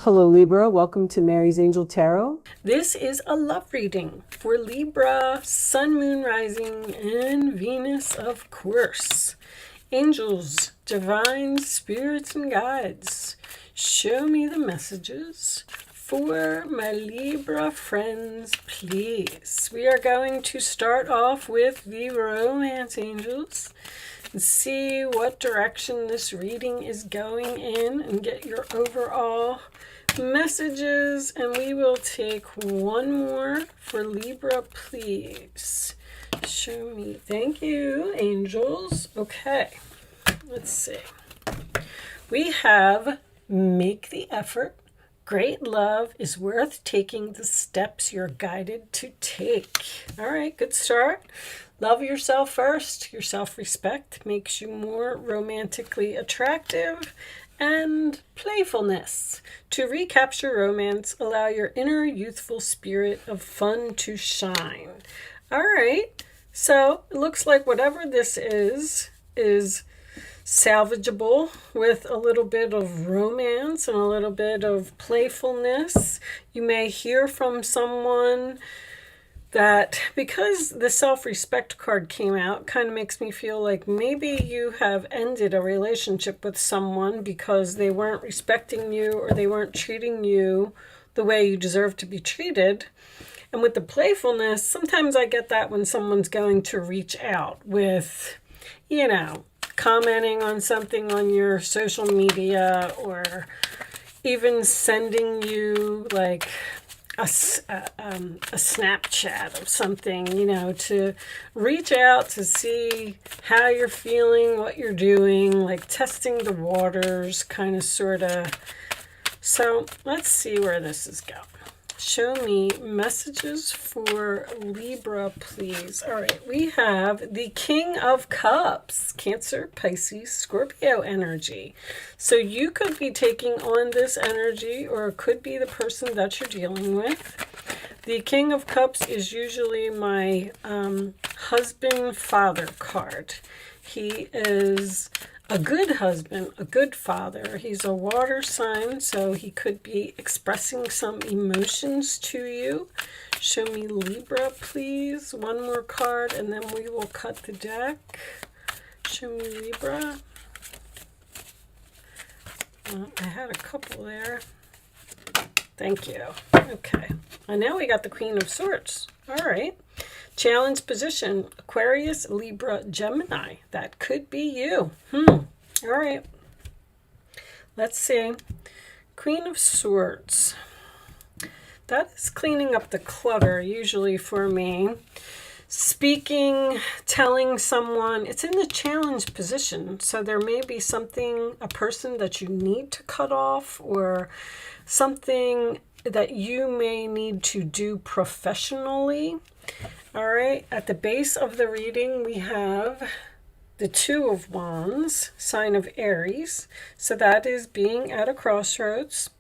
Hello Libra, welcome to Mary's Angel Tarot. This is a love reading for Libra, Sun, Moon, Rising, and Venus, of course. Angels, divine spirits, and guides, show me the messages for my Libra friends, please. We are going to start off with the romance angels and see what direction this reading is going in and get your overall messages, and we will take one more for Libra, please. Show me. Thank you, angels. Okay, let's see. We have make the effort. Great love is worth taking the steps you're guided to take. All right, good start. Love yourself first. Your self-respect makes you more romantically attractive. And playfulness. To recapture romance, allow your inner youthful spirit of fun to shine. All right, so it looks like whatever this is salvageable with a little bit of romance and a little bit of playfulness. You may hear from someone that, because the self-respect card came out, kind of makes me feel like maybe you have ended a relationship with someone because they weren't respecting you or they weren't treating you the way you deserve to be treated. And with the playfulness, sometimes I get that when someone's going to reach out with, commenting on something on your social media, or even sending you like a Snapchat of something, to reach out to see how you're feeling, what you're doing, like testing the waters, kind of, sort of. So let's see where this is going. Show me messages for Libra, please. All right, we have the King of Cups, Cancer, Pisces, Scorpio energy. So you could be taking on this energy, or it could be the person that you're dealing with. The King of Cups is usually my husband-father card. He is a good husband, a good father. He's a water sign, so he could be expressing some emotions to you. Show me Libra, please. One more card, and then we will cut the deck. Show me Libra. I had a couple there. Thank you. Okay. And now we got the Queen of Swords. All right. Challenge position, Aquarius, Libra, Gemini. That could be you. All right. Let's see. Queen of Swords. That is cleaning up the clutter usually for me. Speaking, telling someone, it's in the challenge position. So there may be something, a person that you need to cut off, or something that you may need to do professionally. All right, at the base of the reading, we have the Two of Wands, sign of Aries. So that is being at a crossroads,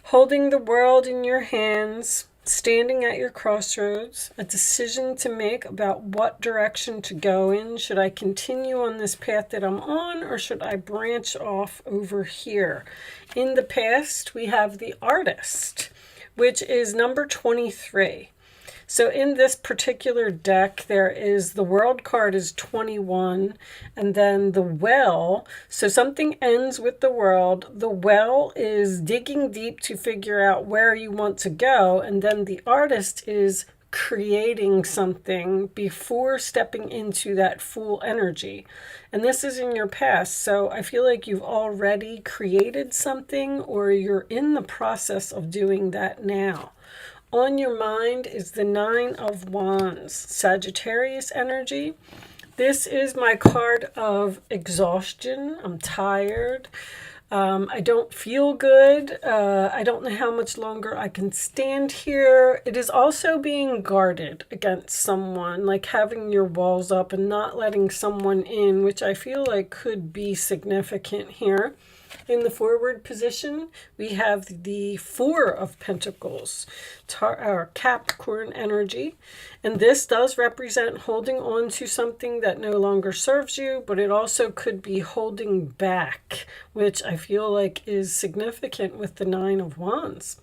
holding the world in your hands, standing at your crossroads, a decision to make about what direction to go in. Should I continue on this path that I'm on, or should I branch off over here? In the past, we have the Artist, which is number 23. So in this particular deck, there is the World card is 21, and then the Well. So something ends with the World. The Well is digging deep to figure out where you want to go, and then the Artist is creating something before stepping into that full energy. And this is in your past, so I feel like you've already created something, or you're in the process of doing that now. On your mind is the Nine of Wands, Sagittarius energy. This is my card of exhaustion. I'm tired. I don't feel good. I don't know how much longer I can stand here. It is also being guarded against someone, like having your walls up and not letting someone in, which I feel like could be significant here. In the forward position, we have the Four of Pentacles, our Capricorn energy. And this does represent holding on to something that no longer serves you, but it also could be holding back, which I feel like is significant with the Nine of Wands.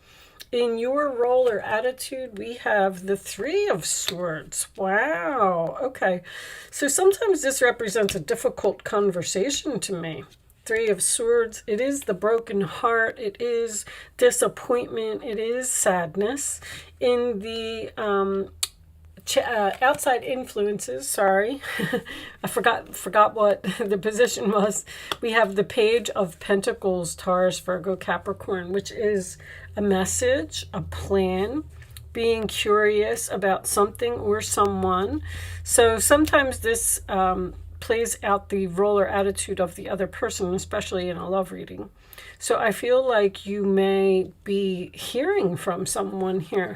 In your role or attitude, we have the Three of Swords. Wow. Okay. So sometimes this represents a difficult conversation to me. Three of Swords, it is the broken heart, it is disappointment, it is sadness. In the outside influences, sorry, I forgot what the position was. We have the Page of Pentacles, Taurus, Virgo, Capricorn, which is a message, a plan, being curious about something or someone. So sometimes this plays out the role or attitude of the other person, especially in a love reading. So I feel like you may be hearing from someone here.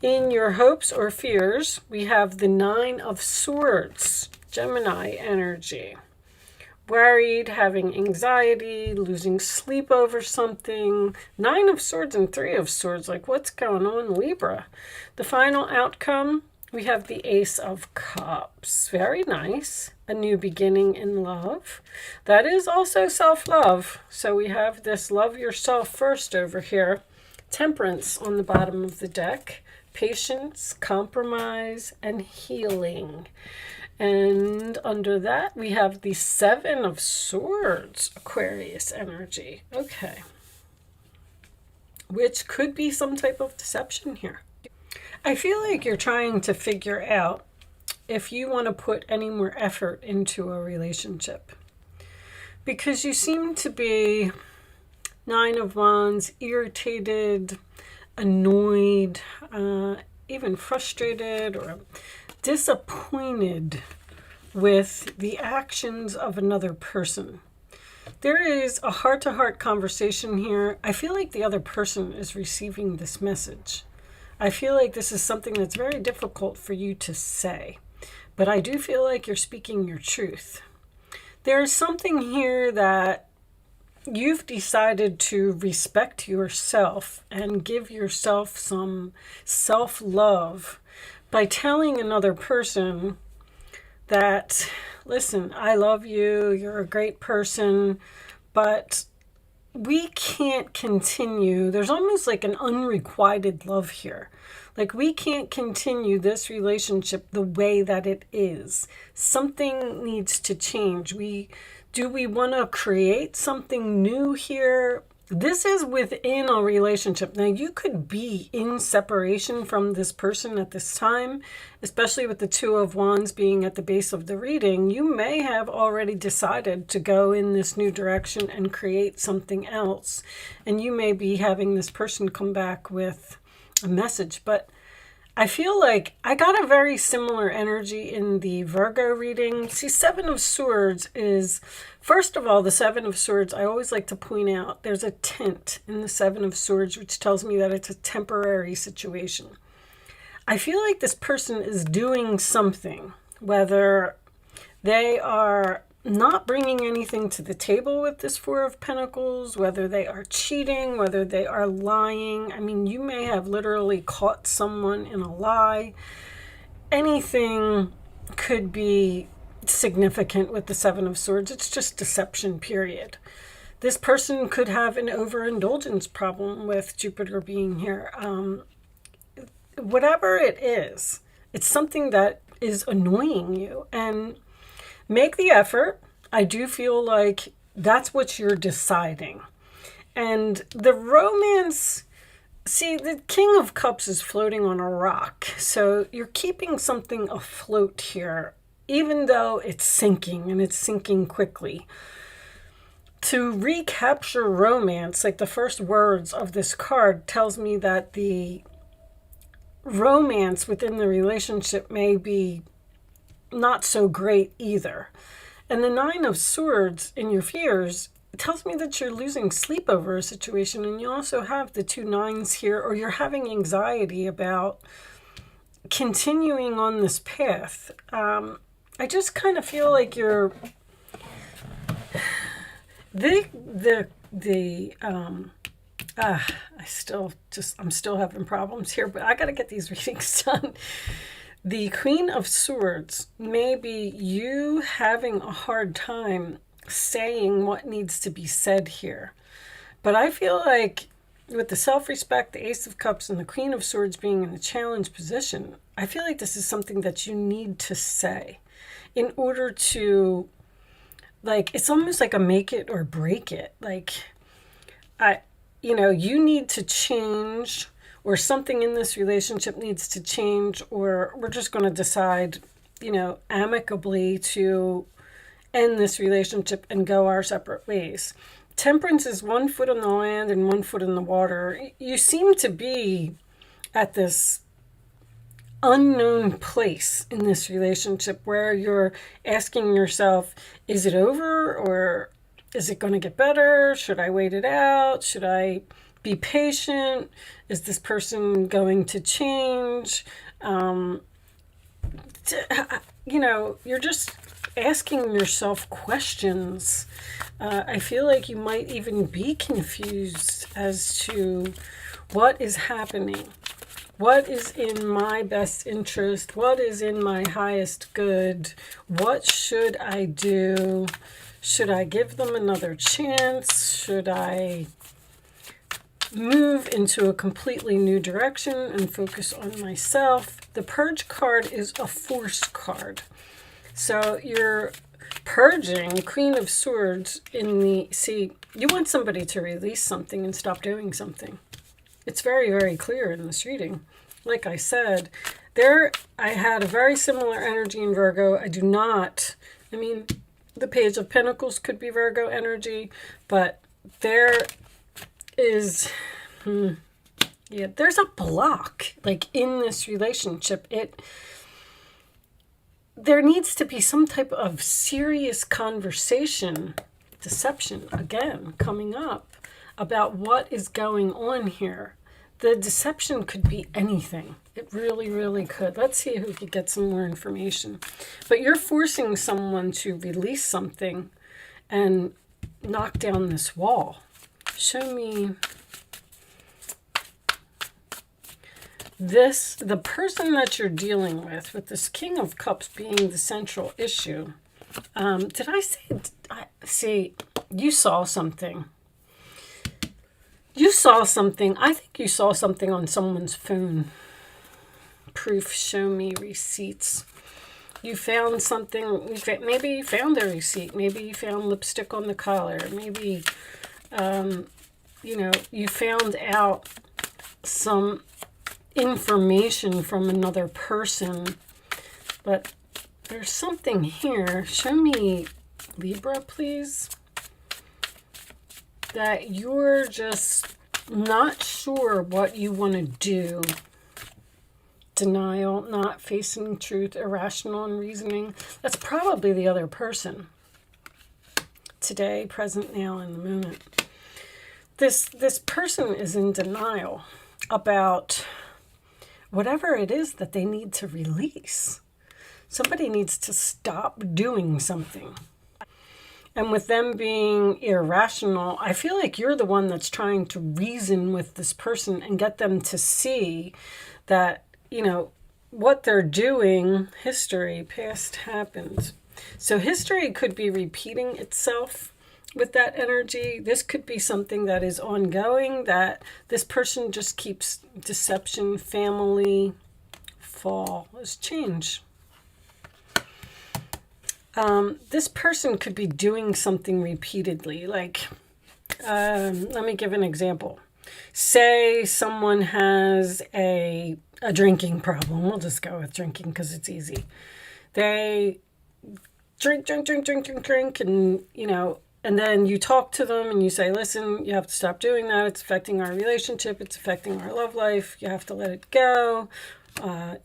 In your hopes or fears, we have the Nine of Swords, Gemini energy. Worried, having anxiety, losing sleep over something. Nine of Swords and Three of Swords, like what's going on, Libra? The final outcome, we have the Ace of Cups. Very nice. A new beginning in love. That is also self-love. So we have this love yourself first over here. Temperance on the bottom of the deck. Patience, compromise, and healing. And under that, we have the Seven of Swords, Aquarius energy. Okay. Which could be some type of deception here. I feel like you're trying to figure out if you want to put any more effort into a relationship. Because you seem to be Nine of Wands, irritated, annoyed, even frustrated or disappointed with the actions of another person. There is a heart-to-heart conversation here. I feel like the other person is receiving this message. I feel like this is something that's very difficult for you to say, but I do feel like you're speaking your truth. There's something here that you've decided to respect yourself and give yourself some self-love by telling another person that, listen, I love you, you're a great person, but we can't continue. There's almost like an unrequited love here. Like we can't continue this relationship the way that it is. Something needs to change. Do we want to create something new here? This is within a relationship. Now, you could be in separation from this person at this time, especially with the Two of Wands being at the base of the reading. You may have already decided to go in this new direction and create something else. And you may be having this person come back with a message. But I feel like I got a very similar energy in the Virgo reading. See, Seven of Swords is, first of all, the Seven of Swords, I always like to point out, there's a tint in the Seven of Swords, which tells me that it's a temporary situation. I feel like this person is doing something, whether they are not bringing anything to the table with this Four of Pentacles, whether they are cheating, whether they are lying. I mean, you may have literally caught someone in a lie. Anything could be significant with the Seven of Swords. It's just deception, period. This person could have an overindulgence problem with Jupiter being here. Whatever it is, it's something that is annoying you. And make the effort. I do feel like that's what you're deciding. And the romance, see, the King of Cups is floating on a rock. So you're keeping something afloat here, even though it's sinking and it's sinking quickly. To recapture romance, like the first words of this card tells me that the romance within the relationship may be not so great either. And the Nine of Swords in your fears, it tells me that you're losing sleep over a situation, and you also have the two nines here, or you're having anxiety about continuing on this path. I just kind of feel like you're the I'm still having problems here, but I got to get these readings done. The Queen of Swords may be you having a hard time saying what needs to be said here. But I feel like with the self-respect, the Ace of Cups, and the Queen of Swords being in the challenge position, I feel like this is something that you need to say in order to, like, it's almost like a make it or break it. Like, you need to change, or something in this relationship needs to change, or we're just going to decide, amicably to end this relationship and go our separate ways. Temperance is 1 foot on the land and 1 foot in the water. You seem to be at this unknown place in this relationship where you're asking yourself, is it over, or is it going to get better? Should I wait it out? Should I be patient? Is this person going to change? You're just asking yourself questions. I feel like you might even be confused as to what is happening. What is in my best interest? What is in my highest good? What should I do? Should I give them another chance? Should I move into a completely new direction and focus on myself? The Purge card is a Force card. So you're purging, Queen of Swords, you want somebody to release something and stop doing something. It's very, very clear in this reading. Like I said, I had a very similar energy in Virgo. The Page of Pentacles could be Virgo energy, but there is, there's a block, like, in this relationship. There needs to be some type of serious conversation, deception, again, coming up about what is going on here. The deception could be anything. It really, really could. Let's see if we could get some more information. But you're forcing someone to release something and knock down this wall. Show me the person that you're dealing with this King of Cups being the central issue. Did I say, you saw something. You saw something. I think you saw something on someone's phone. Proof, show me receipts. You found something. Maybe you found a receipt. Maybe you found lipstick on the collar. Maybe, you found out some information from another person. But there's something here. Show me Libra, please. That you're just not sure what you want to do. Denial, not facing truth, irrational and reasoning. That's probably the other person. Today, present, now, in the moment. This person is in denial about whatever it is that they need to release. Somebody needs to stop doing something. And with them being irrational, I feel like you're the one that's trying to reason with this person and get them to see that, what they're doing, history, past happened. So history could be repeating itself with that energy. This could be something that is ongoing, that this person just keeps deception, family, fall, is change. This person could be doing something repeatedly. Like, let me give an example. Say someone has a drinking problem. We'll just go with drinking because it's easy. They drink, and, and then you talk to them and you say, listen, you have to stop doing that. It's affecting our relationship. It's affecting our love life. You have to let it go.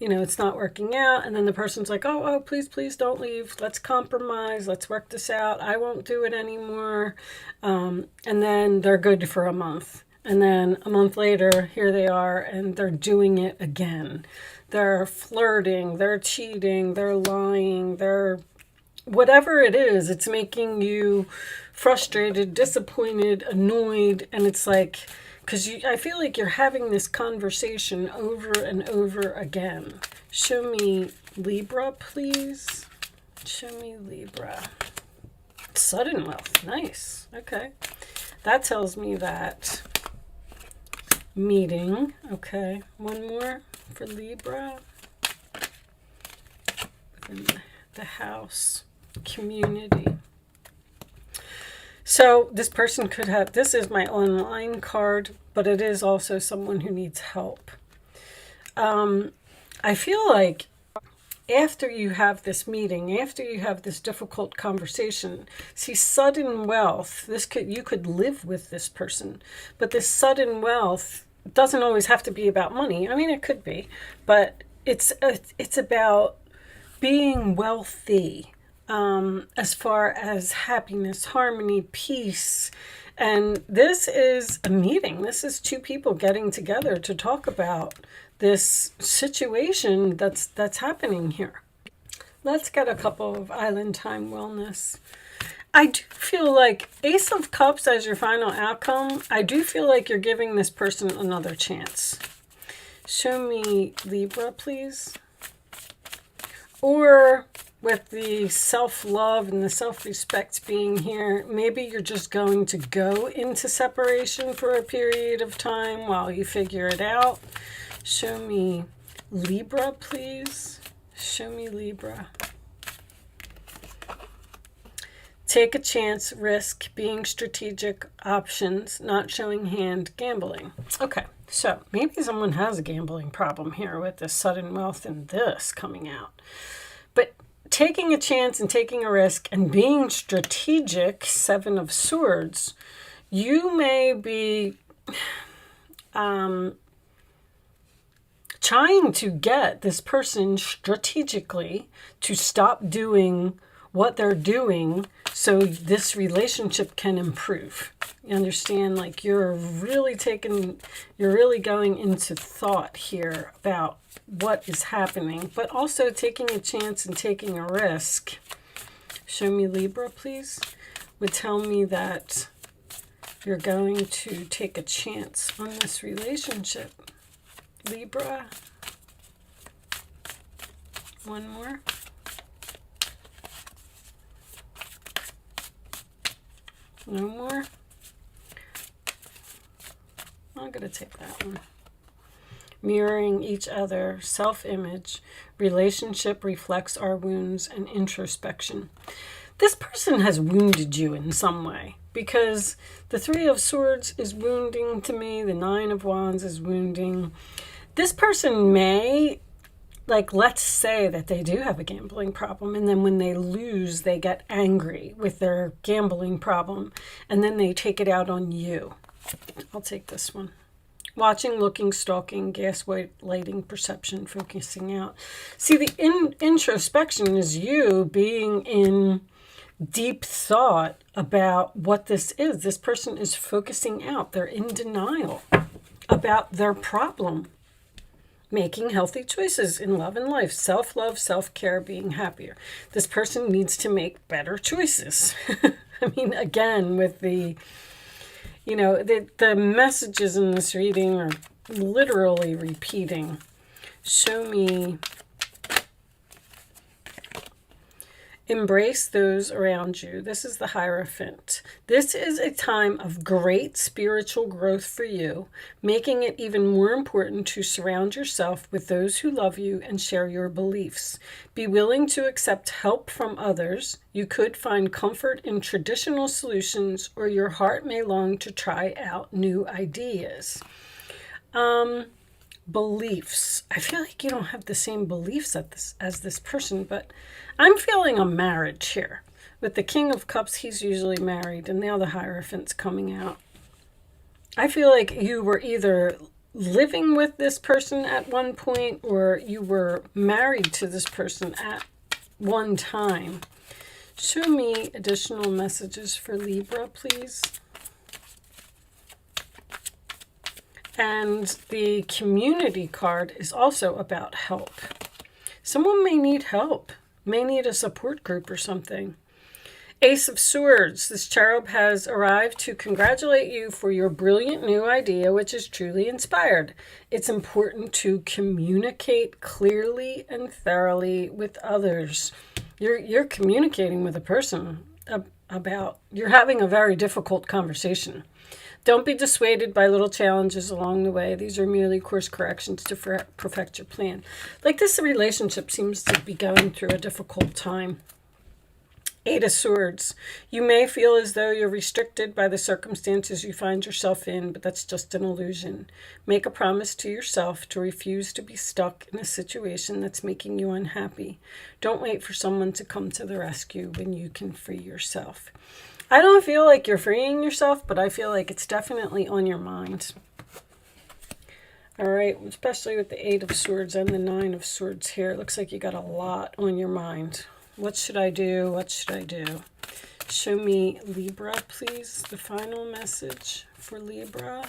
It's not working out. And then the person's like, oh, please don't leave. Let's compromise. Let's work this out. I won't do it anymore. And then they're good for a month. And then a month later, here they are, and they're doing it again. They're flirting, they're cheating, they're lying, they're whatever it is, it's making you frustrated, disappointed, annoyed, and it's like, because I feel like you're having this conversation over and over again. Show me Libra, please. Show me Libra. Sudden wealth. Nice. Okay. That tells me that meeting. Okay. One more for Libra. Within the house. Community. So this person could have, this is my online card, but it is also someone who needs help. I feel like after you have this meeting, after you have this difficult conversation, see, sudden wealth, you could live with this person, but this sudden wealth doesn't always have to be about money. I mean, it could be, but it's about being wealthy, as far as happiness, harmony, peace. And this is a meeting. This is two people getting together to talk about this situation that's happening here. Let's get a couple of Island Time Wellness. I do feel like Ace of Cups as your final outcome. I do feel like you're giving this person another chance. Show me Libra, please. Or with the self-love and the self-respect being here, maybe you're just going to go into separation for a period of time while you figure it out. Show me Libra, please. Show me Libra. Take a chance, risk, being strategic, options, not showing hand, gambling. Okay, so maybe someone has a gambling problem here with this sudden wealth and this coming out. But taking a chance and taking a risk and being strategic, Seven of Swords, you may be trying to get this person strategically to stop doing what they're doing so this relationship can improve. You understand? Like you're really going into thought here about what is happening, but also taking a chance and taking a risk. Show me Libra, please. Would tell me that you're going to take a chance on this relationship. Libra. One more. No more. I'm going to take that one. Mirroring each other, self-image, relationship reflects our wounds, and introspection. This person has wounded you in some way, because the Three of Swords is wounding to me. The Nine of Wands is wounding. This person may, like, let's say that they do have a gambling problem, and then when they lose, they get angry with their gambling problem, and then they take it out on you. I'll take this one. Watching, looking, stalking, gaslighting, perception, focusing out. See, the introspection is you being in deep thought about what this is. This person is focusing out. They're in denial about their problem. Making healthy choices in love and life. Self-love, self-care, being happier. This person needs to make better choices. I mean, again, with the, you know, the messages in this reading are literally repeating. Show me. Embrace those around you. This is the Hierophant. This is a time of great spiritual growth for you, making it even more important to surround yourself with those who love you and share your beliefs. Be willing to accept help from others. You could find comfort in traditional solutions, or your heart may long to try out new ideas. Beliefs. I feel like you don't have the same beliefs as this person, but I'm feeling a marriage here. With the King of Cups, he's usually married, and now the Hierophant's coming out. I feel like you were either living with this person at one point, or you were married to this person at one time. Show me additional messages for Libra, please. And the Community card is also about help. Someone may need help, may need a support group or something. Ace of Swords. This cherub has arrived to congratulate you for your brilliant new idea, which is truly inspired. It's important to communicate clearly and thoroughly with others. You're communicating with a person about, you're having a very difficult conversation. Don't be dissuaded by little challenges along the way. These are merely course corrections to perfect your plan. Like this relationship seems to be going through a difficult time. Eight of Swords. You may feel as though you're restricted by the circumstances you find yourself in, but that's just an illusion. Make a promise to yourself to refuse to be stuck in a situation that's making you unhappy. Don't wait for someone to come to the rescue when you can free yourself. I don't feel like you're freeing yourself, but I feel like it's definitely on your mind. All right, especially with the Eight of Swords and the Nine of Swords here. It looks like you got a lot on your mind. What should I do? What should I do? Show me Libra, please. The final message for Libra.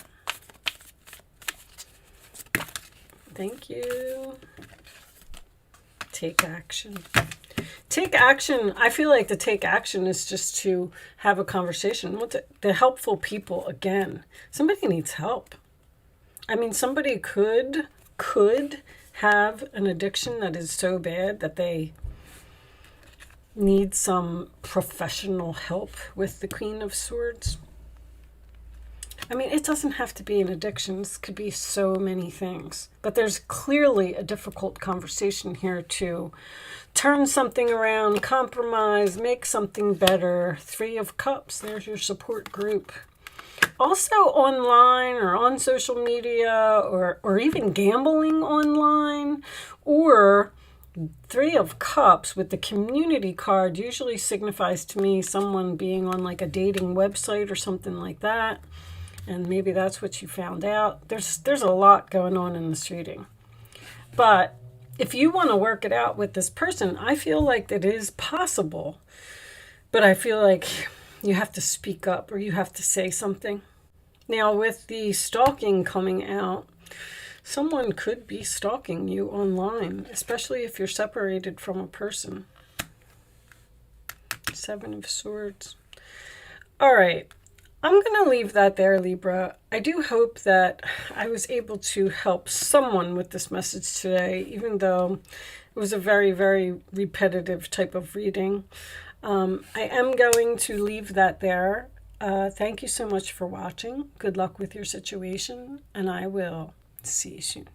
Thank you. Take action. Take action. I feel like the take action is just to have a conversation with the helpful people again. Somebody needs help. I mean, somebody could have an addiction that is so bad that they need some professional help with the Queen of Swords. I mean, it doesn't have to be an addiction. This could be so many things. But there's clearly a difficult conversation here to turn something around, compromise, make something better. Three of Cups, there's your support group. Also online or on social media or even gambling online, or Three of Cups with the community card usually signifies to me someone being on like a dating website or something like that. And maybe that's what you found out. There's a lot going on in this reading. But if you want to work it out with this person, I feel like it is possible. But I feel like you have to speak up or you have to say something. Now with the stalking coming out, someone could be stalking you online, especially if you're separated from a person. Seven of Swords. All right. I'm going to leave that there, Libra. I do hope that I was able to help someone with this message today, even though it was a very, very repetitive type of reading. I am going to leave that there. Thank you so much for watching. Good luck with your situation, and I will see you soon.